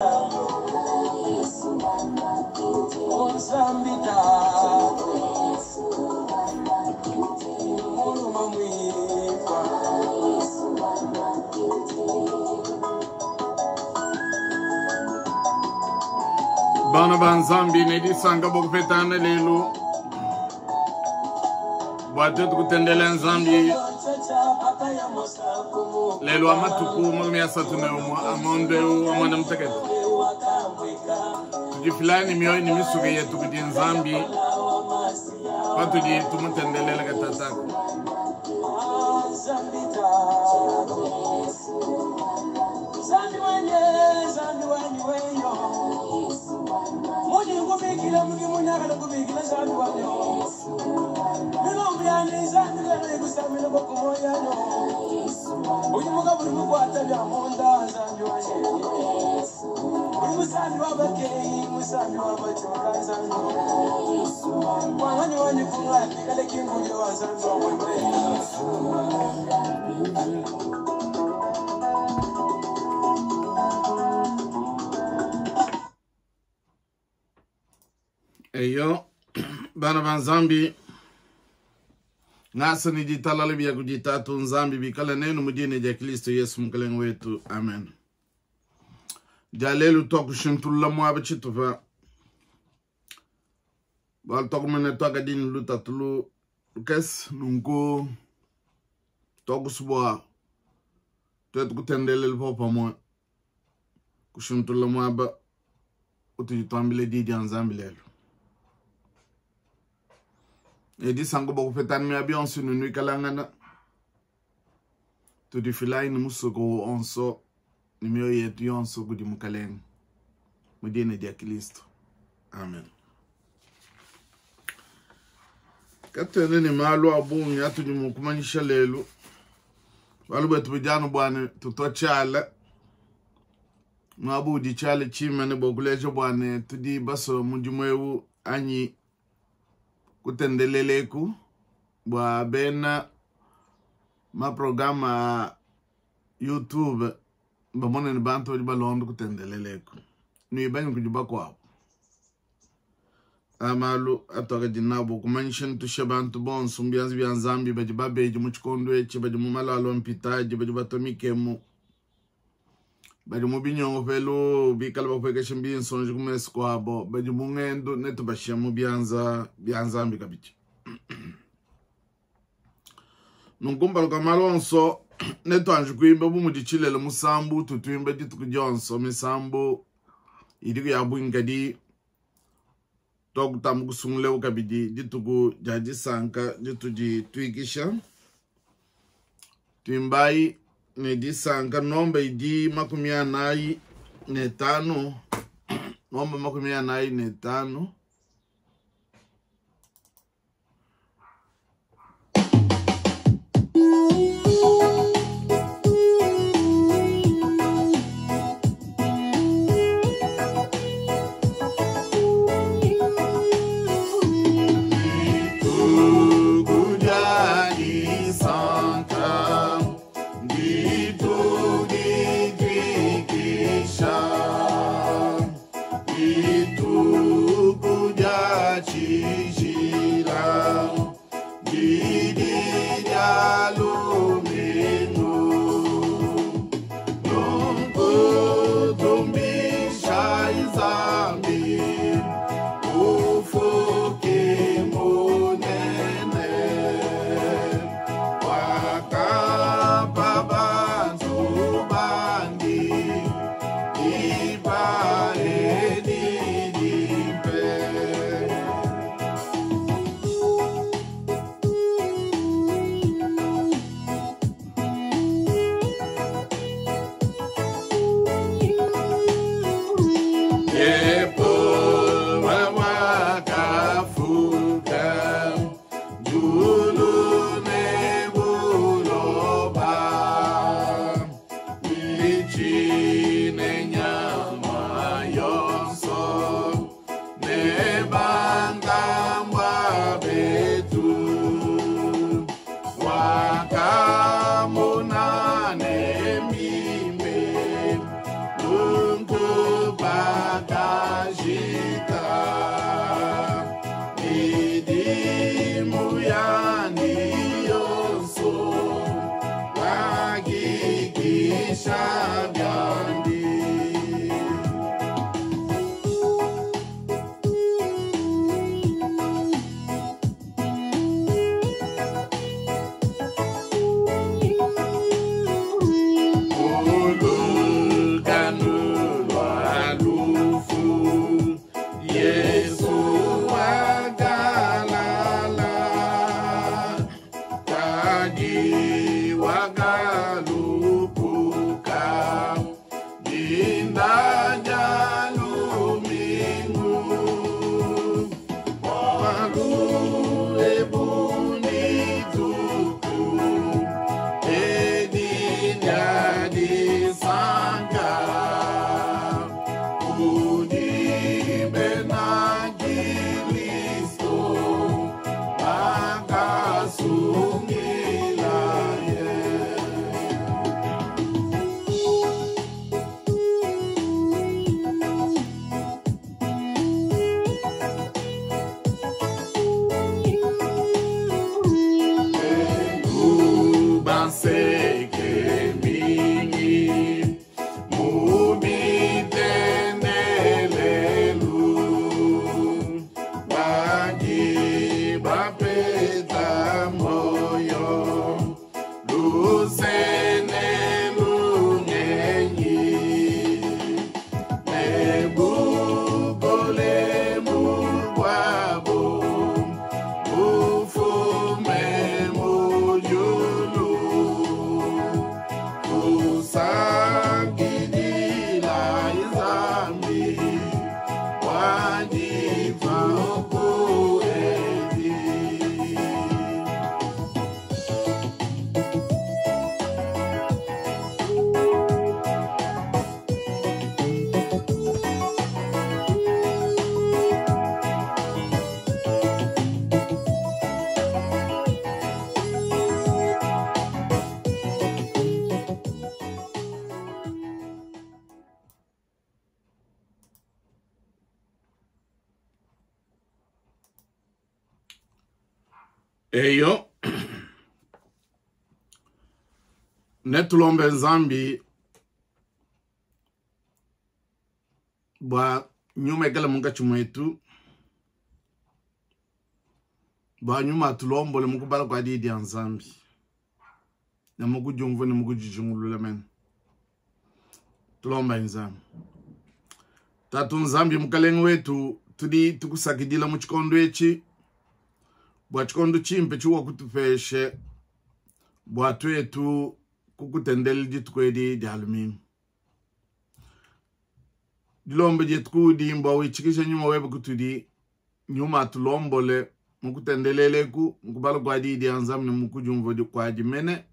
Bana banzambi nedi sanga boku petane lelu Batet kutendele nzambi lelu amatuku mwami asatune amonde amanda mteket Tujifilani miyoi ni misuge yetu kudi nzambi Patu di tumutendele lega tataku Eyo bana banzambi ngasa ni jitalala biya kujitatu nzambi bikala nenu mudine ja Kristo Yesu mkalen wetu amen jalelu toku shintulla mwabe chitufa bal toku mene toka dini luta tulu kes nungu toku subwa tetu kutendele lipopa mwa kushintulla mwabe utujitambile didi nzambi lelu Edi sango boku fetan mi abionsu nunui kalangana. Tudi filai ni musuko onso. Ni miyo yetu yonso gudi mukaleng. Mudine dia Kristo. Amen. Katene ni malu abungi yatu ni mukumanisha lelu. Walu betu bijanu bwane tuto chale. Mwabu di chale chime ni bokulejo bwane. Tudi baso mujumwewu anyi. Kutendeleleku bwa bena ma programa YouTube bamone ni bantu ba londo kutendeleleku ni banyu kujuba kwa amalu atoka jinabo kumanishin tushabantu bon sumbianzi byanzambi bajiba beji muchikondo echi bajimu malalo mpitaji bajiba tomikemu bajimu binyongo pelo bikala bapweka shimbi sonje kumesko abo bajimu ngendo neto bashamu byanzambi kabichi Nungumba luka malonso neto anjukuimbe bumudichilele musambu tutuimbe ditu kujonso misambu idiku yabu ingadi toku tamu kusungule ukabidi ditu kujaji sanka ditu di tuikisha tuimbai ne di sanka nomba idi makumia nai netano nomba makumia nai netano Nenya Eyo netulombe nzambi bwa nyuma egala munga chumwetu bwa nyuma tulombo le mukubala kwa didi ya nzambi na mugu jungvu ni mugu jijungulule men tulomba nzambi tatu nzambi mukalengu wetu tudi tukusakidila muchikondo echi bwa chikondo chimpe chuwa kutupeshe bwa twetu kukutendele jitukwedi dialumimu dilombe jetukudi mba wichikisha nyuma webe kutudi nyuma tulombole mukutendeleleku mukubala kwa didi ya nzambi na mukujumvo kwa jimene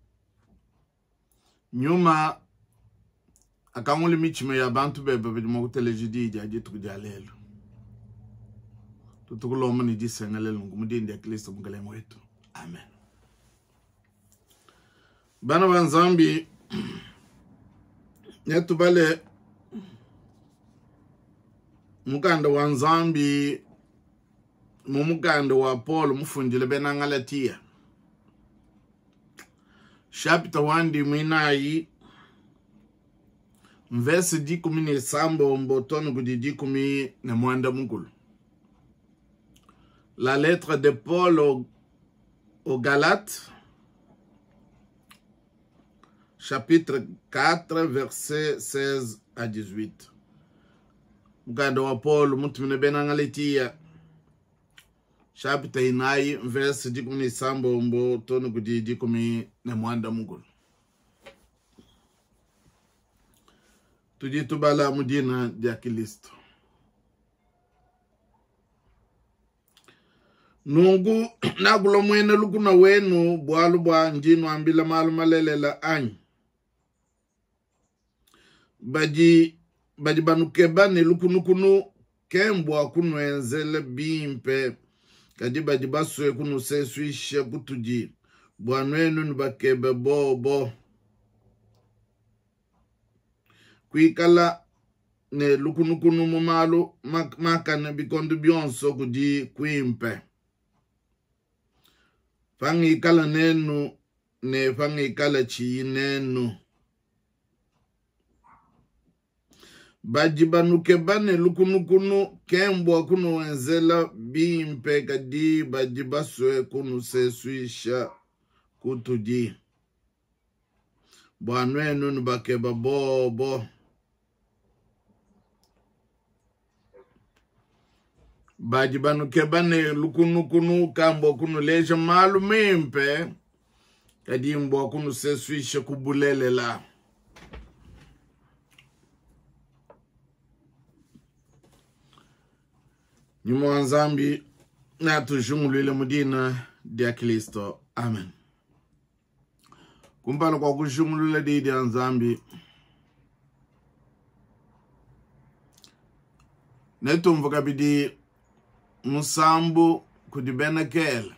nyuma akanguli michime ya bantu bebe bidi mukuteleji didi ya jitukudi alelu tutukuloma ni jisengalelu ngumudindi ya Kristo mkalengu wetu. Amen. Bana wa nzambi netu bale mukanda wa nzambi mumukanda wa Paul mufundile bena Ngalatia chapter 1 mwinayi verse 17 mbotonu kudi 10 na mwanda mukulu. La lettre de Paul aux Galates, chapitre 4, verset 16 à 18. Mukanda wa Paul mutumine bena Ngalatia chapter 9, verse 17 mbotonu kudi 10 na mwanda mukulu. Tujitubala mudina dia Kristo. Nungu nagulo mwene lukuna wenu bwalu bwa njinu ambila malu malelela anyi. Baji banukeba ni lukunukunu kembwa kunu enzele bimpe. Kadi baji baswe kunu sesuishe kutuji. Bwanwenu nubakebe bo. Kuikala ne lukunukunu mumalu makane bikondu bionso kudi kuimpe. Fangi kala nenu ne fangi kala chi nenu. Bajibanuke bane lukunukunu kembwa kunu wenzela bimpe kadi bajibaswe kunu sesuisha kutuji. Bwanwenu nubakeba bo. Bajibanuke bane lukunukunu kambo kunu leja malu mimpe kadi mbwa kunu sesuisha kubulele la. Nyuma wa nzambi na tujungulile mudina dia Kristo. Amen. Kumpala kwa kujungulile di dia nzambi netumvo kabidi musambu kudibenekela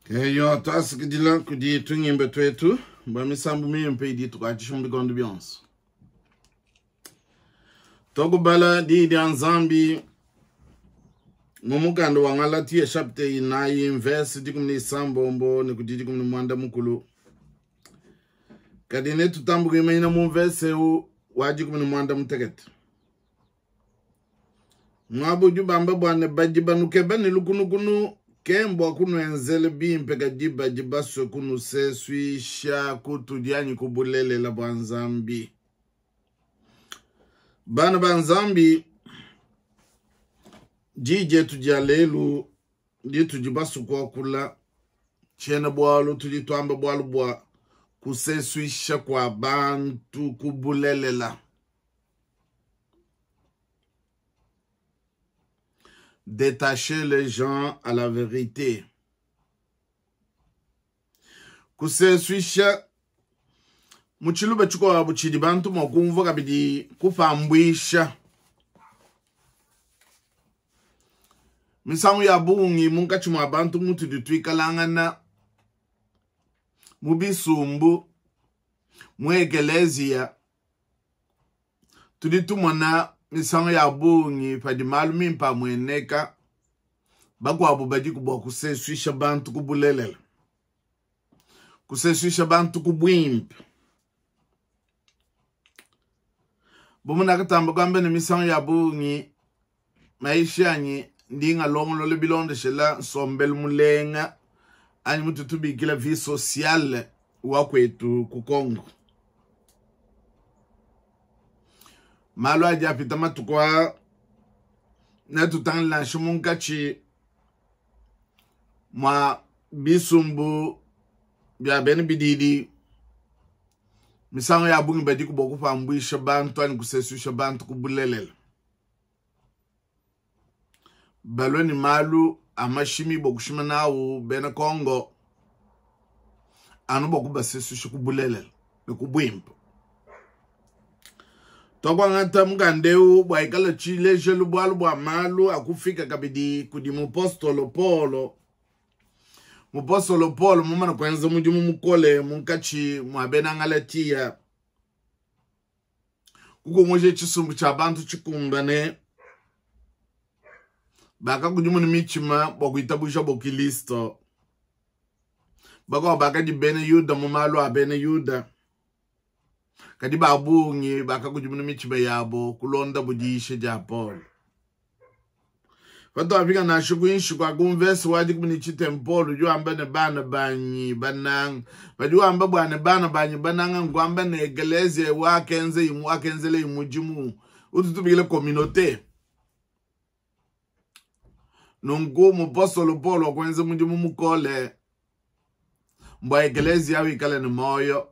Yo, tas que dit là, que dit tout n'y est pas tout. Bah, mais ça me paye dit tout, je suis de biance. Togo bala di Nzambi. Mumukando wangala tie chapte inayi verse di kumni sambombo ne kudidi kumni mwanda mukulu. Kadine tutambu kumaina mu verse u waji kumni mwanda muteket. Mwabu jubamba bwane bajiba nukeba ni lukunu kembo kunu enzele bimpe kajiba jiba kunu se suisha kutu diani kubulele la Nzambi. Bana Nzambi jije tujalelu di tujibasu kwa kula chene bwalu tujituamba bwalu bwa kusesuisha kwa bantu kubulelela. Détacher les gens à la vérité. Kusesuisha muchiluba chukwa wabuchidi bantu mwakumvo kabidi kufambwisha. Misangu ya bungi munga chuma bantu mutu ditwika langana mubisumbu mwegelezia tuditumona misangu ya bungi padi malumi mpa mweneka bakwa abubaji kubwa kusesuisha bantu kubulelela kusesuisha bantu kubwimpa bumuna katamba kwambe ni misangu ya bungi maisha nyi ndinga longolo le bilonde shela sombel mulenga ani mututubi kila vie sociale wakwetu ku Kongo malo aja pitama tukwa na tutangla shimunkachi mwa bisumbu bya ben bididi misango ya bungi badi kuboku fambwisha bantu ani kusesuisha bantu kubulelela baloni malu amashimi bokushima nawo bena Kongo anu boku basesuisha kubulelela nekubwimpa tokwa ngata mkandeu bwaikala chile jelu bwalu bwa malu akufika kabidi kudi mupostolo polo mumana kwenza mujimu mukole munkachi mwabena ngalatia kuko mweje chisumbu cha bantu chikumbane baka kujumu ni michima bokuitabusha bokilisto baka di bene yuda mumalu abene yuda kadi babungi baka kujumu ni michima yabo kulonda bujishe japol fato afika na shukuinshi kwa kumvesi wadi kumini chitempolu yu ambane bana banyi banang wadi amba bana banyi bananga ngwamba na egeleze wakenzele imujimu ututubile kominote nungu mupostolo polo kwenze mujimu mukole mba egelezi yawi kale ni moyo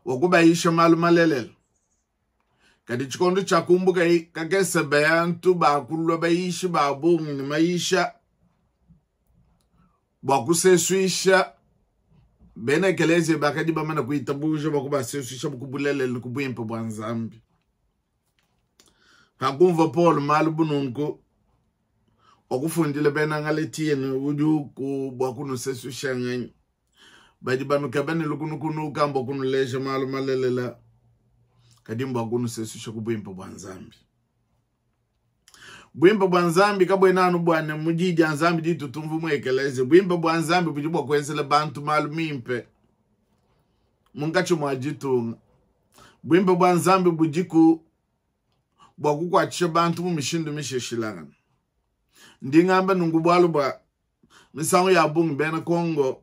wakuba isha malu malelele kadi chikondo chakumbu kakese bayantu bakulwa baishi babungi ni maisha bakusesuisha bena egelezi bakadi bamana kuitabusha bakuba sesuisha bukubulelele nikubwimpa Nzambi hakumva polo malu bununku okufundile bena ngaletie ni ujuku bwakunu sesuisha nganyi baji banu kabani lukunu kambo kunu leje malu malelela kadimbo akunu sesuisha kubwimpa Nzambi bwimpa Nzambi kabwenanu bwane mujiji Nzambi ditu tumvu mwekeleze bwimpa Nzambi bujibwa kwenzele bantu malu mimpe mungacho mwajitunga bwimpa Nzambi bujiku bwakukwachisha bantu mumishindu misheshilana ndingamba nungubwalu ba misango ya bungi bena Kongo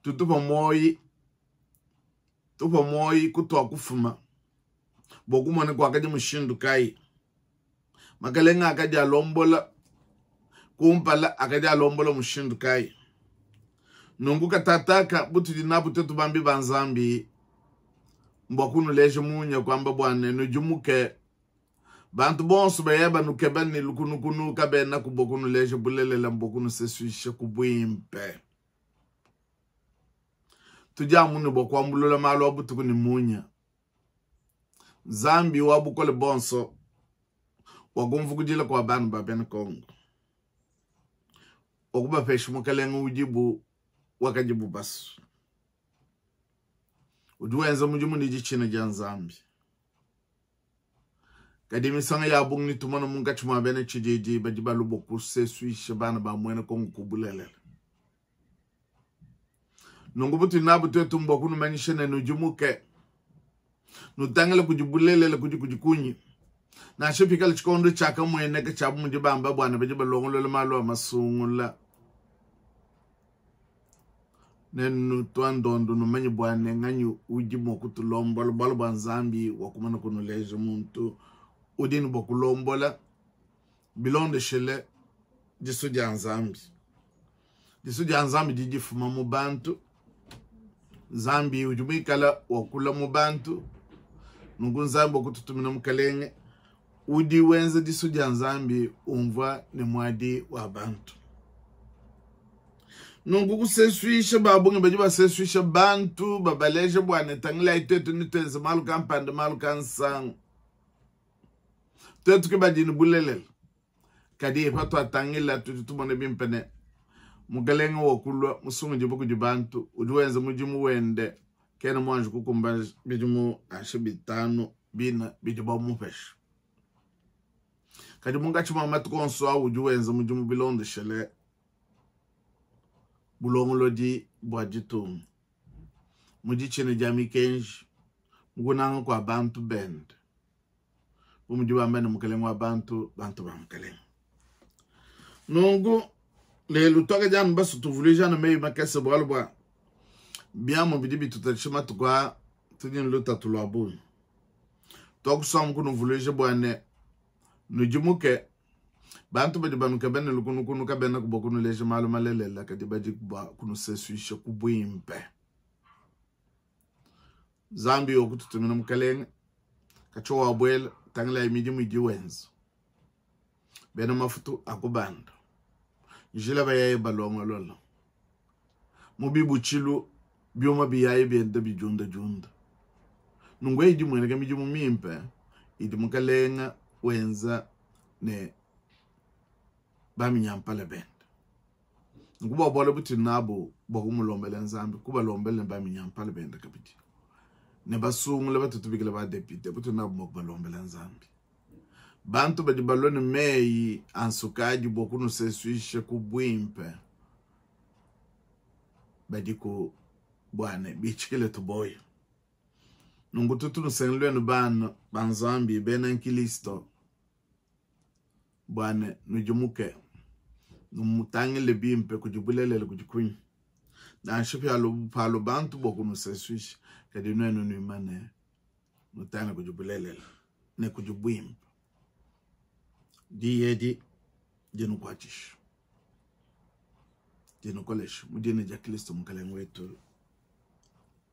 tupa moyi kutoa kufuma bokumone kwa kaji mushindu kai makalenga akaja lombola kumpala akaja lombola mushindu kai nungu katataka butu dinabu tetu bambi Nzambi mbokunu leje munya kwamba bwane nujumuke bantu bonsu bayeba nukeba ni lukunu kabena kubokunu leje bulelela mbokunu sesuisha kubwimpe tujamunu bokwambulula malu wabutuku ni munya Nzambi wabukole bonso wakumvu kujila kwa banu babena Kongo okuba pesh mukalenga ujibu wakajibu basu ujuwenza mujimu niji china janzambi kadimi sanga ya bungi tumana munga chuma bene chijiji bajiba lubo kuse suisha bana ba mwene kongu kubulele nungubutu nabu tuetu mbo kunu manishene nujumuke nutangele kujibulele kujikunyi na shepika chikondo chaka mwene ke chabu mujibamba bwana bajiba longolole malo amasungula nenu twandondo numenye bwana nganyu ujimu kutulombola balo banzambi wakumana kunuleje muntu udini bokulombola bilonde shele disu janzambi diji fuma mu bantu zambi ujumikala wakula mu bantu nungunzambi okututumina mukalenge udi wenze disu janzambi umva ni mwadi wa bantu nungu kuseswisha babunge bajiba seswisha bantu babaleje bwana tangila itetu nitenze malu kampande malu kansangu tetu ke badini bulelel kadi pato atangila tutumone bimpene mugalenga wakulwa musungu jibuku jibantu ujuwenze mujimu wende kena mwanju kukumba bijimu ashibitano bina bijiba mupesh kadi munga chuma matukonso au ujuwenze mujimu bilonde shele bulongolo di bwajitum mujichene jami kenji mugunanga kwa bantu bend umujiba mbene mukalenga wa bantu bamukalenga nungu lelu toka janu basu tuvuli janu meyi makese bwalubwa biamu bidibi tutachima tukwa tudin luta tuluabu toku samu kunu vulije bwane nujimuke bantu badi banuka bene lukunu ka bene kubokunu leje malu malelela kadi badi kunu sesuishe kubuimpe zambi okututumina mukalenga kachowa abwele tangla imidimu ijiwenzo bene mafutu akubanda jila bayaye balonga lola mubibu chilu bioma biyaye bienda bijunda nungwe idi mwene kami jimu mimpe idi mukalenga wenza ne bami nyampale benda nguba bola buti nabo bakumulombele nzambi kuba lombele bami nyampale benda kabiti ne basungule batutubikile ba deputy buti nabo mokubalombele nzambi bantu badi balone meyi ansukaji bokunu seswishe kubwimpe badi ku bwane bichikile tuboya nungu tutunu senlwenu banzambi bena nkilisto bwane nujumuke numutangile bimpe kujibulelele kujikunyi na nshipi palo bantu bokunu seswishe kadi nwenu nuimane nutangile kujibulelele ne kujibwimpe di yedi jenu kwachish jenu kolesh mudine ja Kristo mukalenga wetu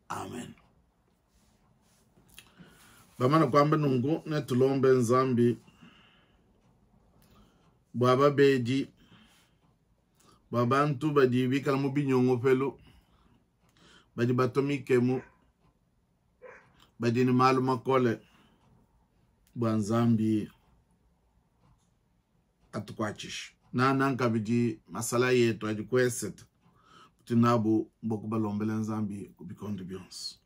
amen bamana kwamba nungu ne tulombe nzambi baba beji babantu badi bikala mu binyongo pelo badi batomike mu badi ni malu makole bwanzambi atukwachish na nanka bidi masala yetu ajikweset tinabu mbokuba lombele nzambi kubikonde byons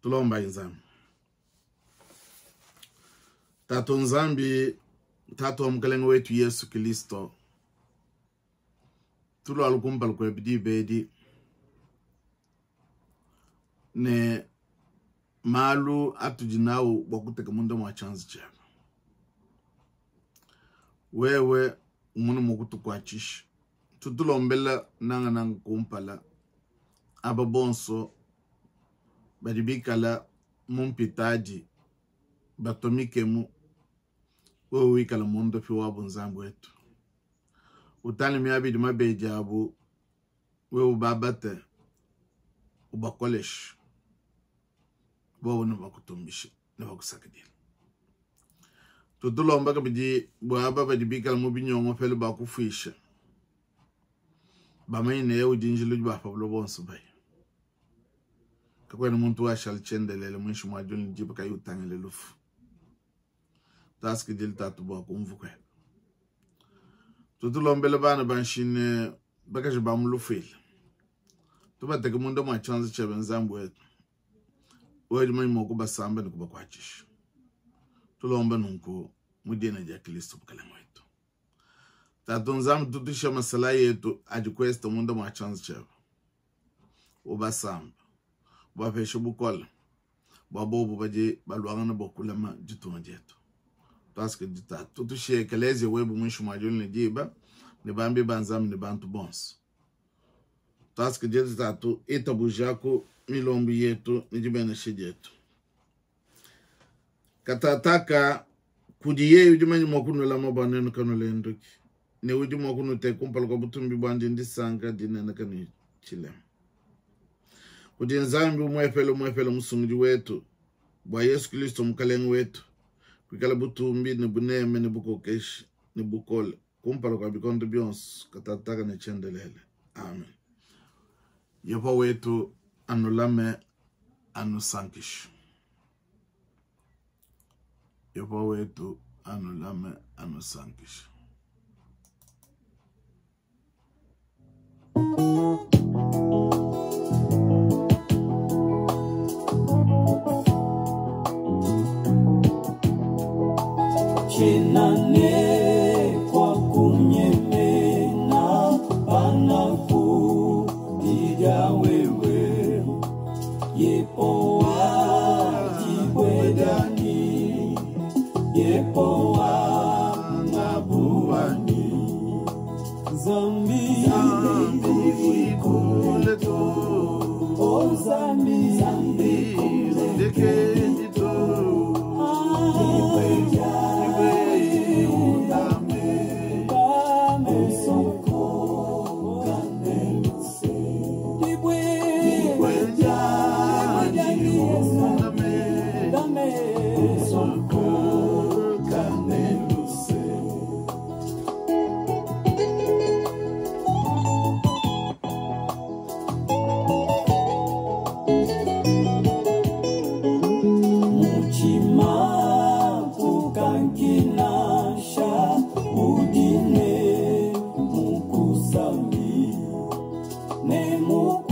tulomba nzambi tato nzambi tato omkalenga wetu Yesu Kristo tulo alukumbal kwe bidi bedi ne malu atujinawu bokuteka mundo mwa chanzi chema wewe umunu mukutu kwachish tutulombela nanga kumpala aba bonso badibikala mumpitaji batomikemu wewe ikala mundo fi wabu nzambu wetu utani miabidi mabejabu wewe babate ubakolesh wewe nubakutumbishe nubakusakidila tutulomba kabidi bwaba badibikala mu binyongo fele bakufisha bamaine yewe dinjilu bafa bulo bonso bay kakwena muntu washal chendelele mwishi mwajuni jiba kayutangele lufu taski dil tatu bwa kumvukwe tutulombele bana banshine bakaje bamulufile tubateke mundo mwa chance chebe nzambu wetu wewe mimo kuba samba ni kuba kwachisha tulomba nunku mudina ja Kristo bukalema wetu tatu nzambu tutisha masala yetu ajikwesta mundo mwa chance chebe uba samba bafeshe bukola babobu baje balwangana bokulema jitonje yetu taske dita tutushe keleze webu mwisho majoni nejiba ne bambi banzam ne bantu bons taske dita tu etabujako milombi yetu nijibene shijetu katataka kudiye ujumanyi mokunu la mabanenu kanole ndoki ne ujumo kunu te kumpal ko butumbi bandi ndisanga dinena kani chilem kudinzambi mwefele musumji wetu bwa Yesu Kristo mkalengu wetu kwikala butumbi ne buneme ne bukokeshi ne bukole kumpalo kwa bikondo byons katataka ne chendelele amen. Yopa wetu anulame anusankish. Yopa wetu anulame anusankish. Chenane kwa kunyemena panaku dija wewe yepo wa jibwedani yepo wa ngabuani zambi kuleto o zambi kuleto Nemu